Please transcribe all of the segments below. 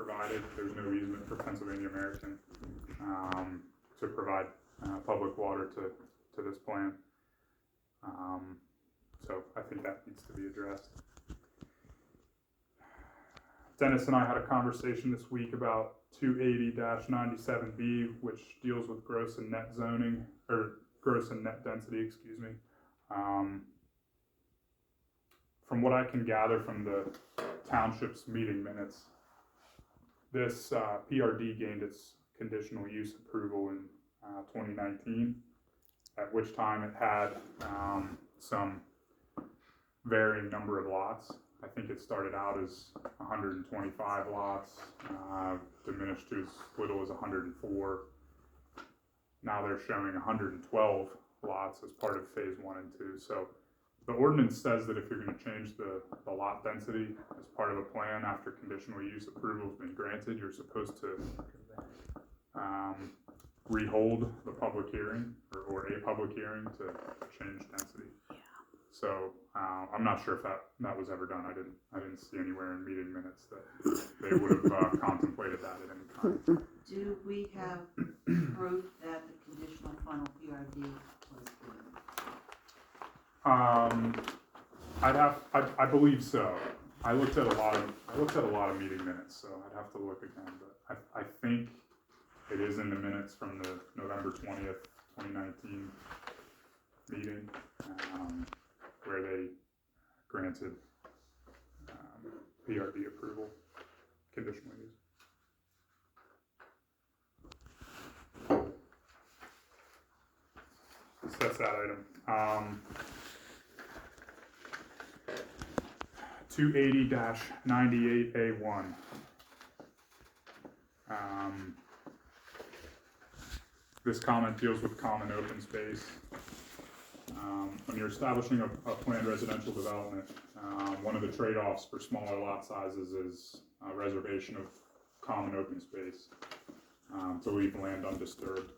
provided. There's no easement for Pennsylvania American to provide public water to this plant. So I think that needs to be addressed. Dennis and I had a conversation this week about 280-97B, which deals with gross and net zoning, or gross and net density, excuse me. From what I can gather from the township's meeting minutes, this PRD gained its conditional use approval in 2019, at which time it had some varying number of lots. I think it started out as 125 lots, diminished to as little as 104. Now they're showing 112 lots as part of phase 1 and 2. So the ordinance says that if you're going to change the lot density as part of a plan after conditional use approval has been granted, you're supposed to rehold the public hearing or a public hearing to change density. So I'm not sure if that was ever done. I didn't see anywhere in meeting minutes that they would have contemplated that at any time. Do we have proof that the conditional final PRD was given? I believe so. I looked at a lot of meeting minutes, so I'd have to look again. But I think it is in the minutes from the November 20th, 2019 meeting. Where they granted PRD approval, conditional use. So that's that item. 280-98A1. This comment deals with common open space. When you're establishing a planned residential development, one of the trade-offs for smaller lot sizes is reservation of common open space to leave land undisturbed.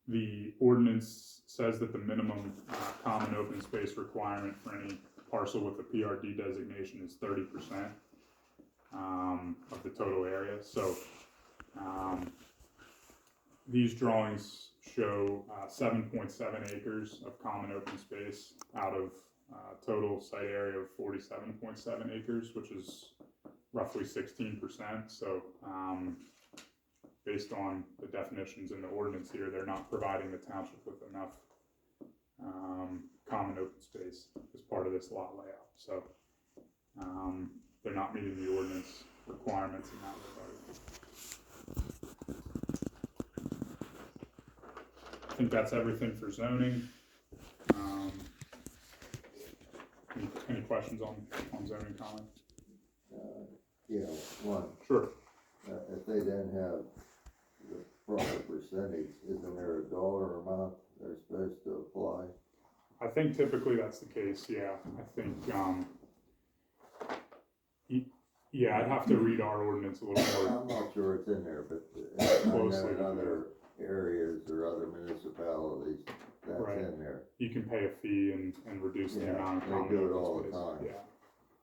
The ordinance says that the minimum common open space requirement for any parcel with a PRD designation is 30% of the total area. So these drawings show 7.7 acres of common open space out of total site area of 47.7 acres, which is roughly 16%. So based on the definitions in the ordinance here, they're not providing the township with enough common open space as part of this lot layout. So they're not meeting the ordinance requirements in that regard. I think that's everything for zoning. Any questions on zoning comments? Yeah, one. Sure. If they didn't have the proper percentage, isn't there a dollar amount they're supposed to apply? I think typically that's the case, yeah. I think, yeah, I'd have to read our ordinance a little more. I'm not sure it's in there, but I know in other areas or other municipalities, that's Right. in there. You can pay a fee and reduce the amount of they common do it open all the space. time. Yeah,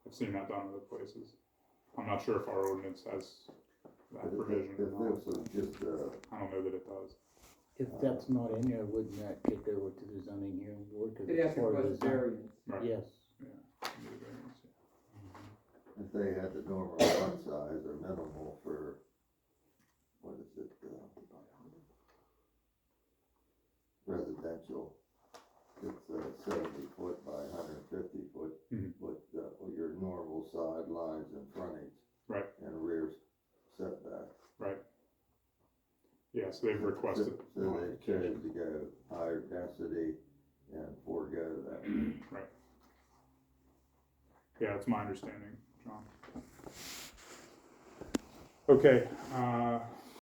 I've seen that done other places. I'm not sure if our ordinance has that But provision if or not. this was just I don't know that it does. If that's not in there, wouldn't that kick over to the zoning hearing board? 'Cause They'd it's have to part of request the zone- variance. Right. Yes. if they had the normal lot size or minimal for, what is it, residential, it's 70 foot by 150 foot Mhm. with your normal sidelines and frontage. Right. And rear setback. Right. Yeah, so they've requested. So they chose to go higher density and forego that. Right. Yeah, that's my understanding, John. Okay,